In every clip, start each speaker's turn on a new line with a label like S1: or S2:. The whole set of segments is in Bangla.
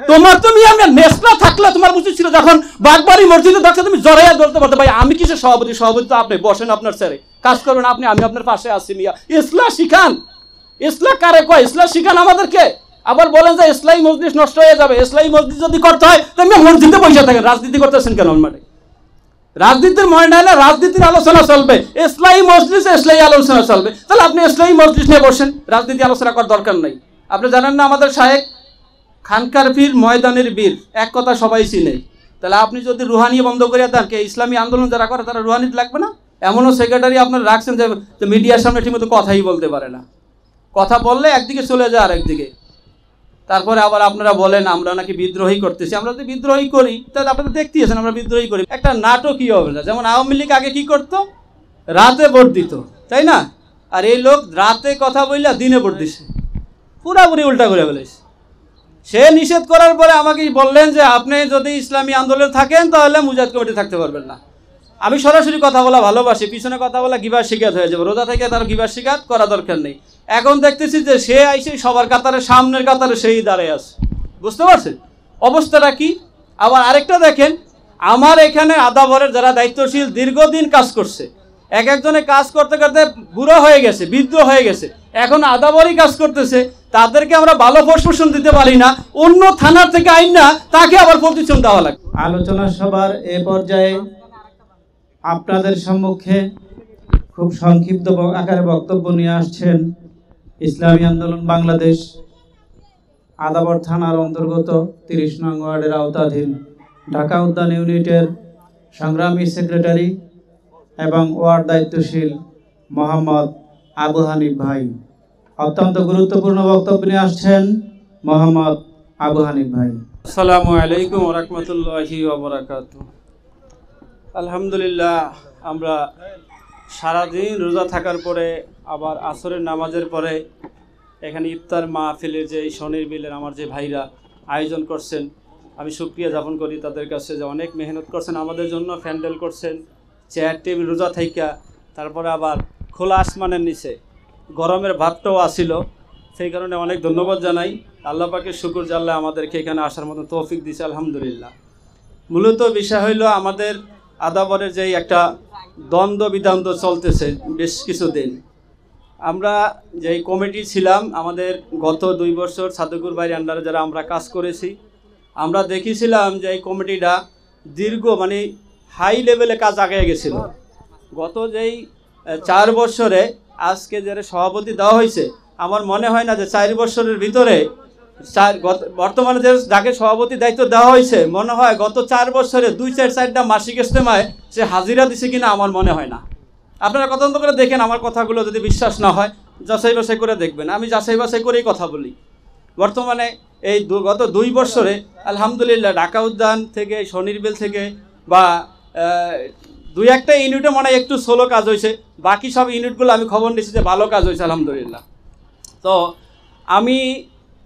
S1: তোমার তুমি আমি নেসলা থাকলে তোমার উচিত ছিল যখন বাগবাড়ি মসজিদে থাকলে তুমি জড়াইয়া ধরতে পারতে। ভাই আমি কিসের সভাপতি? সভাপতি তো আপনি, বসেন আপনার স্যারে, কাজ করবেন আপনি, আমি আপনার পাশে আছি। মিয়া ইসলাম শিখান। ইসলাম কারে কয়? ইসলাম শিখান আমাদেরকে। আবার বলেন যে ইসলামী মজলিস নষ্ট হয়ে যাবে। ইসলামী মজলিস যদি করতে হয় তুমি মসজিদে বসে থাকেন, রাজনীতি করতেছেন কেন? মানে রাজনীতির ময়দানে রাজনীতির আলোচনা চলবে, ইসলামী মজলিসে ইসলামী আলোচনা চলবে। তাহলে আপনি ইসলামী মজলিস নিয়ে বসেন, রাজনীতি আলোচনা করার দরকার নাই। আপনি জানেন না আমাদের শায়েখ খানকার পীর ময়দানের বীর, এক কথা সবাই চিনে। তাহলে আপনি যদি রুহানি বন্ধ করে দেন, কে ইসলামী আন্দোলন যারা করে তারা রুহানিতে লাগবে না? এমনও সেক্রেটারি আপনারা রাখছেন যে মিডিয়ার সামনে ঠিকমতো কথাই বলতে পারে না, কথা বললে একদিকে চলে যায় আর একদিকে। তারপরে আবার আপনারা বলেন আমরা নাকি বিদ্রোহী করতেছি। আমরা যদি বিদ্রোহী করি তাহলে আপনারা দেখতেছেন আমরা বিদ্রোহী করি। একটা নাটকীয় হবে না, যেমন আওয়ামী লীগ আগে কি করতো, রাতে ভোট দিত, তাই না? আর এই লোক রাতে কথা বললে দিনে ভোট দিছে, পুরাপুরি উল্টা করে ফেলেছে। সে নিষেধ করার পরে আমাকে বললেন যে আপনি যদি ইসলামী আন্দোলনে থাকেন তাহলে মুজাহিদ কমিটি থাকতে পারবেন না। আমি সরাসরি কথা বলা ভালোবাসি, পিছনে কথা বলা গিবার শিকাত হয়ে যাবে। রোজা থেকে তার গিবার শিকাত করা দরকার নেই। এখন দেখতেছি যে সে আইসে সবার কাতারে, সামনের কাতারে সেই দাঁড়ায় আছে। বুঝতে পারছেন অবস্থাটা কি? আবার আরেকটা দেখেন, আমার এখানে আদাবরের যারা দায়িত্বশীল দীর্ঘদিন কাজ করছে, এক একজনে কাজ করতে করতে বুড়ো হয়ে গেছে, বৃদ্ধ হয়ে গেছে, এখন আদাবরই কাজ করতেছে। তাদেরকে আমরা ভালো প্রশাসন দিতে পারি না, অন্য থানার থেকে আইন না তাকে আবার প্রতিষ্ঠান দেওয়া লাগে।
S2: আলোচনা সভার এ পর্যায়ে আপনাদের সম্মুখে খুব সংক্ষিপ্ত আকারে বক্তব্য নিয়ে আসছেন ইসলামী আন্দোলন বাংলাদেশ আদাবর থানার অন্তর্গত 30 নং ওয়ার্ডের আওতাধীন ঢাকা উদ্যান ইউনিটের সংগ্রামী সেক্রেটারি এবং ওয়ার্ড দায়িত্বশীল মোহাম্মদ আবু হানিফ ভাই। অত্যন্ত গুরুত্বপূর্ণ বক্তব্য নিয়ে আসছেন মোহাম্মদ আবু হানিফ ভাই।
S1: আসসালামু আলাইকুম ওয়া রাহমাতুল্লাহি ওয়া বারাকাতুহু। আলহামদুলিল্লাহ, আমরা সারাদিন রোজা থাকার পরে আবার আসরের নামাজের পরে এখানে ইফতার মাহফিলের যে স্বনির্বিলের আমার যে ভাইরা আয়োজন করছেন, আমি শুকরিয়া জ্ঞাপন করি তাদের কাছে যে অনেক মেহনত করছেন আমাদের জন্য, প্যান্ডেল করছেন, চেয়ার টেবিল রোজা থাইকা, তারপরে আবার খোলা আসমানের নিচে গরমের ভাবটাও আসিল, সেই কারণে অনেক ধন্যবাদ জানাই। আল্লাহ পাকের শুকর যে আল্লাহ আমাদেরকে এখানে আসার মতো তৌফিক দিয়েছে, আলহামদুলিল্লাহ। মূলত বিষয় হইল আমাদের আদাবরের যেই একটা দ্বন্দ্ব বিদ্বন্দ্ব চলতেছে বেশ কিছুদিন। আমরা যেই কমিটি ছিলাম, আমাদের গত 2 বছর সাদেকুর ভাইয়ের আন্ডারে যারা আমরা কাজ করেছি, আমরা দেখেছিলাম যে এই কমিটিটা দীর্ঘ হাই লেভেলে কাজ আগে গেছিল। গত যেই 4 বছরে আজকে যারা সভাপতি দেওয়া হয়েছে, আমার মনে হয় না যে 4 বছরের ভিতরে বর্তমানে যে যাকে সভাপতি দায়িত্ব দেওয়া হয়েছে, মনে হয় গত 4 বছরে 2-4টা মাসিক ইজতেমায় সে হাজিরা দিছে কিনা আমার মনে হয় না। আপনারা তদন্ত করে দেখেন, আমার কথাগুলো যদি বিশ্বাস না হয় যাচাই বাছাই করে দেখবেন। আমি যাচাই বাছাই করেই কথা বলি। বর্তমানে এই গত 2 বছরে আলহামদুলিল্লাহ ঢাকা উদ্যান থেকে, স্বনির্বিল থেকে বা 2-1টা ইউনিটে মনে হয় একটু স্লো কাজ হয়েছে, বাকি সব ইউনিটগুলো আমি খবর নিচ্ছি যে ভালো কাজ হয়েছে আলহামদুলিল্লাহ। তো আমি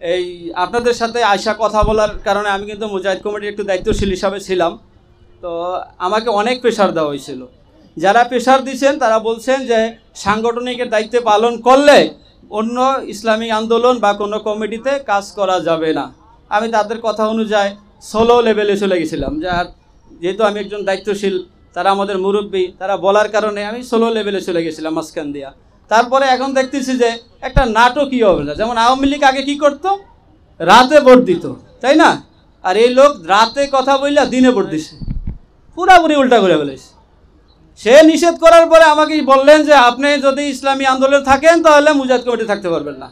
S1: এই আপনাদের সাথে আয়সা কথা বলার কারণে আমি কিন্তু মুজাহিদ কমিটির একটু দায়িত্বশীল হিসাবে ছিলাম। তো আমাকে অনেক প্রেশার দেওয়া হয়েছিল। যারা প্রেশার দিচ্ছেন তারা বলছেন যে সাংগঠনিকের দায়িত্ব পালন করলে অন্য ইসলামী আন্দোলন বা কোনো কমিটিতে কাজ করা যাবে না। আমি তাদের কথা অনুযায়ী সোলো লেভেলে চলে গেছিলাম, যেহেতু আমি একজন দায়িত্বশীল, তারা আমাদের মুরব্বী, তারা বলার কারণে আমি সোলো লেভেলে চলে গেছিলাম মাঝখান দিয়া। তারপরে এখন দেখতেছি যে একটা নাটকীয় হবে না, যেমন আওয়ামী লীগ আগে কি করতো, রাতে ভোট দিত, তাই না? আর এই লোক রাতে কথা বললে দিনে ভোট দিছে, পুরাপুরি উল্টা করে ফেলেছে। সে নিষেধ করার পরে আমাকে বললেন যে আপনি যদি ইসলামী আন্দোলনে থাকেন তাহলে মুজাহিদ কমিটি থাকতে পারবেন না।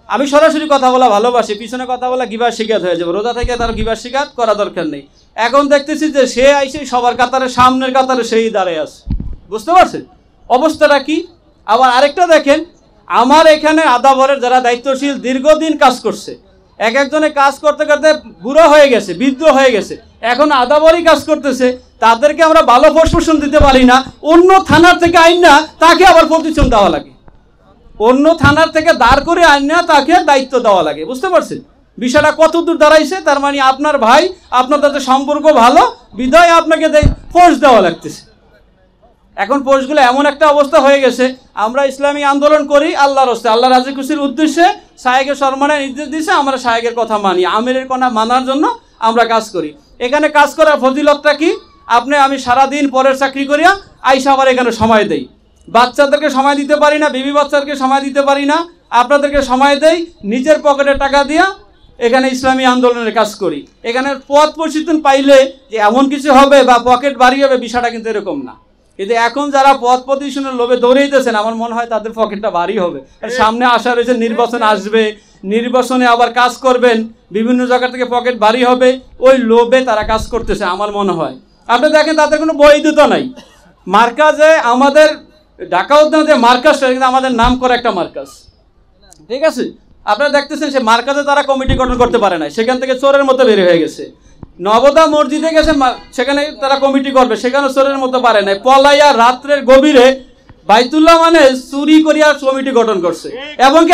S1: আমি সরাসরি কথা বলা ভালোবাসি, পিছনে কথা বলা গিবার শিকাত হয়ে যাবে। রোজা থেকে তার গিবার শিকাত করা দরকার নেই। এখন দেখতেছি যে সে আইসে সবার কাতারে, সামনের কাতারে সেই দাঁড়ায় আছে। বুঝতে পারছেন অবস্থাটা কি? আবার আরেকটা দেখেন, আমার এখানে আদাবরের যারা দায়িত্বশীল দীর্ঘদিন কাজ করছে, এক একজনে কাজ করতে করতে বুড়ো হয়ে গেছে, বৃদ্ধ হয়ে গেছে, এখন আদাবরই কাজ করতেছে। তাদেরকে আমরা ভালো প্রশাসন দিতে পারি না, অন্য থানার থেকে আইন না তাকে আবার প্রতিষ্ঠান দেওয়া লাগে, অন্য থানার থেকে দাঁড় করে আইন না তাকে দায়িত্ব দেওয়া লাগে। বুঝতে পারছেন বিষয়টা কত দূর দাঁড়াইছে? তার মানে আপনার ভাই, আপনার তাদের সম্পর্ক ভালো, বিধায় আপনাকে ফোর্স দেওয়া লাগতেছে। এখন পোস্টগুলো এমন একটা অবস্থা হয়ে গেছে, আমরা ইসলামী আন্দোলন করি আল্লাহর রাস্তায়, আল্লাহ রাজি খুশির উদ্দেশ্যে, শায়েখের সম্মানের নির্দেশ দিয়েছে, আমরা শায়েখের কথা মানি, আমিরের কথা মানার জন্য আমরা কাজ করি। এখানে কাজ করার ফজিলতটা কি? আমি সারাদিন পরের চাকরি করিয়া আইসা আবার এখানে সময় দেই, বাচ্চাদেরকে সময় দিতে পারি না, বিবি বাচ্চাদেরকে সময় দিতে পারি না, আপনাদেরকে সময় দেই, নিজের পকেটে টাকা দিয়া এখানে ইসলামী আন্দোলনের কাজ করি। এখানে পথ প্রশিক্ষণ পাইলে যে এমন কিছু হবে বা পকেট বাড়ি হবে, বিষয়টা কিন্তু এরকম না। কিন্তু এখন যারা পথ প্রতিষ্ঠানের লোভে দৌড়াইতেছেন, আমার মনে হয় তাদের পকেটটা ভারী হবে। সামনে আসা রয়েছে, নির্বাচন আসবে, নির্বাচনে আবার কাজ করবেন, বিভিন্ন জায়গা থেকে পকেট ভারী হবে, ওই লোভে তারা কাজ করতেছে আমার মনে হয়। আপনি দেখেন তাদের কোনো বৈধতা নাই। মার্কাজে আমাদের ঢাকা উদ্যানে যে মার্কাজটা, কিন্তু আমাদের নাম করা একটা মার্কাজ, ঠিক আছে? আপনারা দেখতেছেন সে মার্কাজে তারা কমিটি গঠন করতে পারে না, সেখান থেকে চোরের মতো বের হয়ে গেছে। নবদা মসজিদে গেছে, সেখানে তারা কমিটি করবে, সেখানে চোরের মতো পারে নাই। পলাইয়া রাত্রের গভীরে বাইতুল্লাহ মানে চুরি করিয়া কমিটি গঠন করছে, এমনকি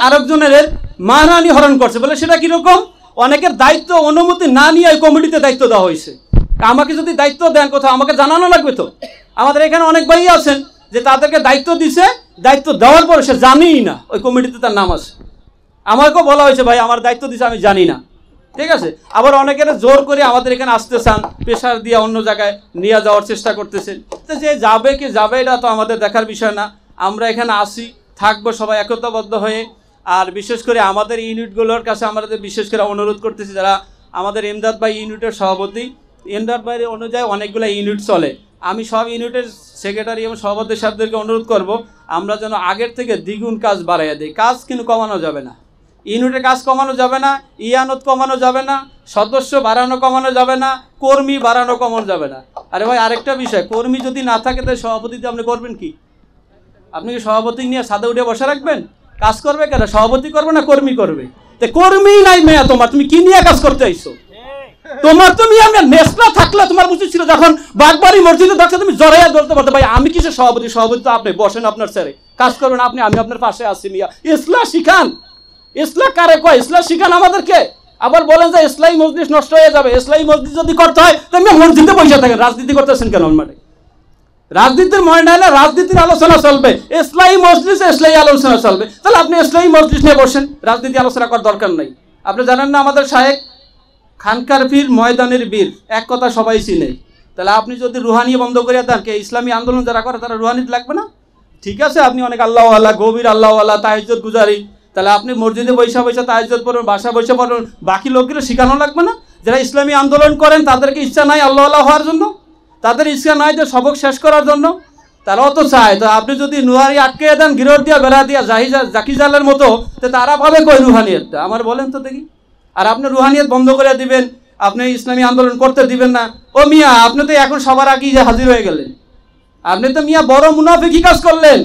S1: আরেকজনের মানহানি হরণ করছে। বলে সেটা কিরকম? অনেকের দায়িত্ব অনুমতি না নিয়ে ওই কমিটিতে দায়িত্ব দেওয়া হয়েছে। আমাকে যদি দায়িত্ব দেন কোথাও আমাকে জানানো লাগবে তো। আমাদের এখানে অনেক ভাই আছেন যে তাদেরকে দায়িত্ব দিছে, দায়িত্ব দেওয়ার পরে সে জানেই না ওই কমিটিতে তার নাম আছে। আমাকেও বলা হয়েছে ভাই আমার দায়িত্ব দিছে আমি জানি না, ঠিক আছে? আবার অনেকের জোর করে আমাদের এখানে আসতে চান, প্রেশার দিয়ে অন্য জায়গায় নিয়ে যাওয়ার চেষ্টা করতেছেন। তো যে যাবে কি যাবে এটা তো আমাদের দেখার বিষয় না। আমরা এখানে আসি, থাকবো সবাই একতাবদ্ধ হয়ে। আর বিশেষ করে আমাদের ইউনিটগুলোর কাছে আমাদের বিশেষ করে অনুরোধ করতেছি, যারা আমাদের এমদাদ ভাই ইউনিটের সভাপতি, এমদাদ ভাইয়ের অনুযায়ী অনেকগুলো ইউনিট চলে। আমি সব ইউনিটের সেক্রেটারি এবং সভাপতি সাহেবদেরকে অনুরোধ করব, আমরা যেন আগের থেকে দ্বিগুণ কাজ বাড়াইয়া দিই। কাজ কিন্তু কমানো যাবে না, ইউনিটের কাজ কমানো যাবে না, ইয়ানত কমানো যাবে না, সদস্য বাড়ানো কমানো যাবে না, কর্মী বাড়ানো কমানো যাবে না। আরে ভাই আরেকটা বিষয়, কর্মী যদি না থাকে তাহলে সভাপতিতে আপনি করবেন কি? আপনি কি সভাপতি নিয়ে সাদে উঠে বসে রাখবেন? কাজ করবে কেন? সভাপতি করবে না কর্মী করবে? তো কর্মী নাই মেয়া তোমার, তুমি কি নিয়ে কাজ করতে আইছো? তোমার তুমি আমরা নেসলা থাকলে তোমার উচিত ছিল যখন বাগবাড়ি মসজিদে দেখছো তুমি জড়াইয়া ধরতে পারতো, ভাই আমি কিসের সভাপতি? সভাপতি তো আপনি, বসেন আপনার স্যারে, কাজ করবেন আপনি, আমি আপনার পাশে আসছি। মিয়া ইসলাম শিখান, ইসলাম কারে কয়? ইসলাম শিখান আমাদেরকে। আবার বলেন যে ইসলামী মজলিস নষ্ট হয়ে যাবে। ইসলামী মজলিস যদি করতে হয় তাহলে মসজিদে বসে থাকেন, রাজনীতি করতেছেন কেন? মাঠে রাজনীতির ময়দানে রাজনীতির আলোচনা চলবে, ইসলামী মজলিসে ইসলামী আলোচনা চলবে। তাহলে আপনি ইসলামী মজলিস নিয়ে বসেন, রাজনীতি আলোচনা করার দরকার নাই। আপনি জানেন না আমাদের শায়েখ খানকার পীর ময়দানের বীর, এক কথা সবাই চিনে। তাহলে আপনি যদি রুহানি বন্ধ করিয়া দেন, কে ইসলামী আন্দোলন যারা করে তারা রুহানি লাগবে না? ঠিক আছে, আপনি অনেক আল্লাহওয়ালা, গভীর আল্লাহওয়ালা, তাহাজ্জুদ গুজারি, তাহলে আপনি মসজিদে বৈশা বৈশা তাহাজ্জুদ পড়বেন, বাসা বৈশা পড়বেন, বাকি লোকগুলো শেখানো লাগবে না? যারা ইসলামী আন্দোলন করেন তাদেরকে ইচ্ছা নাই আল্লাহওয়ালা হওয়ার জন্য, তাদের ইচ্ছা নাই যে সবক শেষ করার জন্য, তারাও তো চায়। তো আপনি যদি নুহারি আটকে দেন, গিরোর দিয়া বেড়া দিয়া জাকি জালের মতো, তো তারা ভাবে কই রুহানিয়তটা? আমার বলেন তো দেখি। আর আপনি রুহানিয়ত বন্ধ করে দিবেন, আপনি ইসলামী আন্দোলন করতে দিবেন না। ও মিয়া, আপনি তো এখন সবার আগেই যে হাজির হয়ে গেলেন। আপনি তো মিয়া বড় মুনাফিকি কাজ করলেন।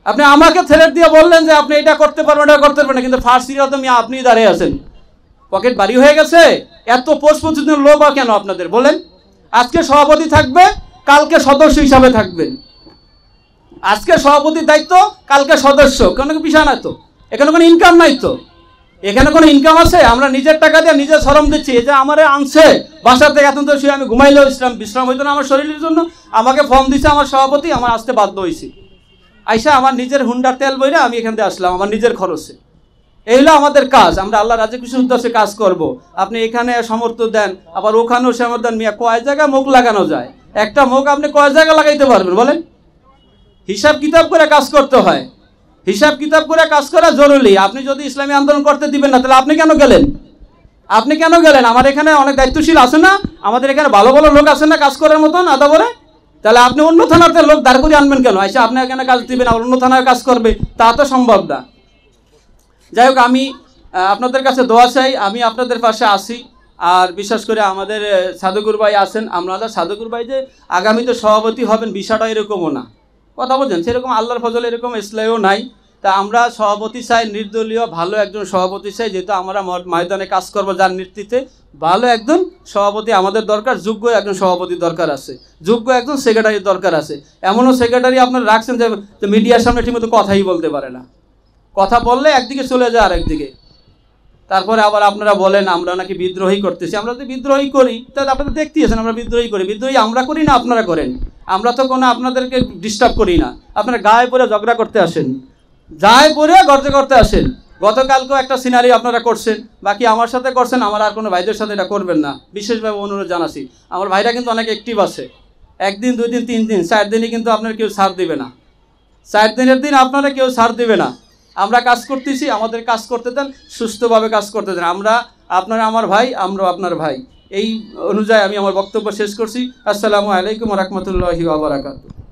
S1: আপনি আমাকে থ্রেট দিয়ে বললেন যে আপনি এটা করতে পারবেন, এটা করতে পারবেন না, কিন্তু ফার্স্ট ইয়ার তো মিয়া আপনিই দাঁড়িয়ে আছেন। পকেট ভারী হয়ে গেছে। এত পোস্ট প্রতিদিন লোভ কেন আপনাদের বলেন? আজকে সভাপতি থাকবে, কালকে সদস্য হিসাবে থাকবেন। আজকে সভাপতির দায়িত্ব, কালকে সদস্য। কোনো বিষয় না তো, এখানে কোনো ইনকাম নাই তো। এখানে কোনো ইনকাম আছে? আমরা নিজের টাকা দিয়ে নিজের শ্রম দিচ্ছি। এই যে আমারে আনছে বাসা থেকে, এত তো শুয়ে আমি ঘুমাইলেও বিশ্রাম হইতো না আমার শরীরের জন্য, আমাকে ফোন দিছে আমার সভাপতি, আমার আসতে বাধ্য হয়েছি। আইসা আমার নিজের হুন্ডার তেল বইরা আমি এখান থেকে আসলাম আমার নিজের খরচে। এই হলো আমাদের কাজ। আমরা আল্লাহ রাজি খুশির উদ্দেশ্যে কাজ করব। আপনি এখানে সমর্থন দেন, আবার ওখানেও সমর্থন। মিয়া কয় জায়গায় মুখ লাগানো যায়? একটা মুখ আপনি কয় জায়গায় লাগাইতে পারবেন বলেন? হিসাব কিতাব করে কাজ করতে হয়, হিসাব কিতাব করে কাজ করা জরুরি। আপনি যদি ইসলামী আন্দোলন করতে দিবেন না, তাহলে আপনি কেন গেলেন? আপনি কেন গেলেন? আমার এখানে অনেক দায়িত্বশীল আছে না, আমাদের এখানে ভালো ভালো লোক আছে না কাজ করার মতন আদা বলে। তাহলে আপনি অন্য থানাতে লোক দাঁড় করে আনবেন কেন? এসে আপনি এখানে কাজ দিবেন আর অন্য থানায় কাজ করবে, তা তো সম্ভব না। যাই হোক, আমি আপনাদের কাছে দোয়া চাই, আমি আপনাদের পাশে আসি। আর বিশেষ করে আমাদের সাদুকুর ভাই আছেন, আপনারা সাদুকুর ভাই যে আগামীতে সভাপতি হবেন বিষয়টা এরকমও না, কথা বলছেন সেরকম আল্লাহর ফজলে এরকম ইসলামও নাই। তা আমরা সভাপতি চাই নির্দলীয় ভালো একজন সভাপতি চাই, যেহেতু আমরা ময়দানে কাজ করবো, যার নেতৃত্বে ভালো একজন সভাপতি আমাদের দরকার, যোগ্য একজন সভাপতির দরকার আছে, যোগ্য একজন সেক্রেটারির দরকার আছে। এমনও সেক্রেটারি আপনারা রাখছেন যে মিডিয়ার সামনে ঠিকমতো কথাই বলতে পারে না, কথা বললে একদিকে চলে যায় আর একদিকে। তারপরে আবার আপনারা বলেন আমরা নাকি বিদ্রোহী করতেছি। আমরা যদি বিদ্রোহী করি তাহলে আপনারা দেখতেছেন আমরা বিদ্রোহী করি। বিদ্রোহী আমরা করি না আপনারা করেন। আমরা তো কোনো আপনাদেরকে ডিস্টার্ব করি না। আপনারা গায়ে পড়ে ঝগড়া করতে আসেন, গায়ে পড়ে গর্জে করতে আসেন। গতকালকেও একটা সিনারি আপনারা করছেন, বাকি আমার সাথে করছেন, আমার আর কোনো ভাইদের সাথে এটা করবেন না, বিশেষভাবে অনুরোধ জানাচ্ছি। আমার ভাইরা কিন্তু অনেক অ্যাক্টিভ আছে, 1 দিন 2 দিন 3 দিন 4 দিনই কিন্তু আপনার কেউ ছাড় দেবে না। 4 দিনের দিন আপনারা কেউ ছাড় দেবে না। আমরা কাজ করতেছি, আমাদের কাজ করতে দেন, সুস্থভাবে কাজ করতে দেন। আপনারা আমার ভাই, আমরাও আপনার ভাই। এই অনুযায়ী আমি আমার বক্তব্য শেষ করছি। আসসালামু আলাইকুম ওয়া রাহমাতুল্লাহি ওয়া বারাকাতুহু।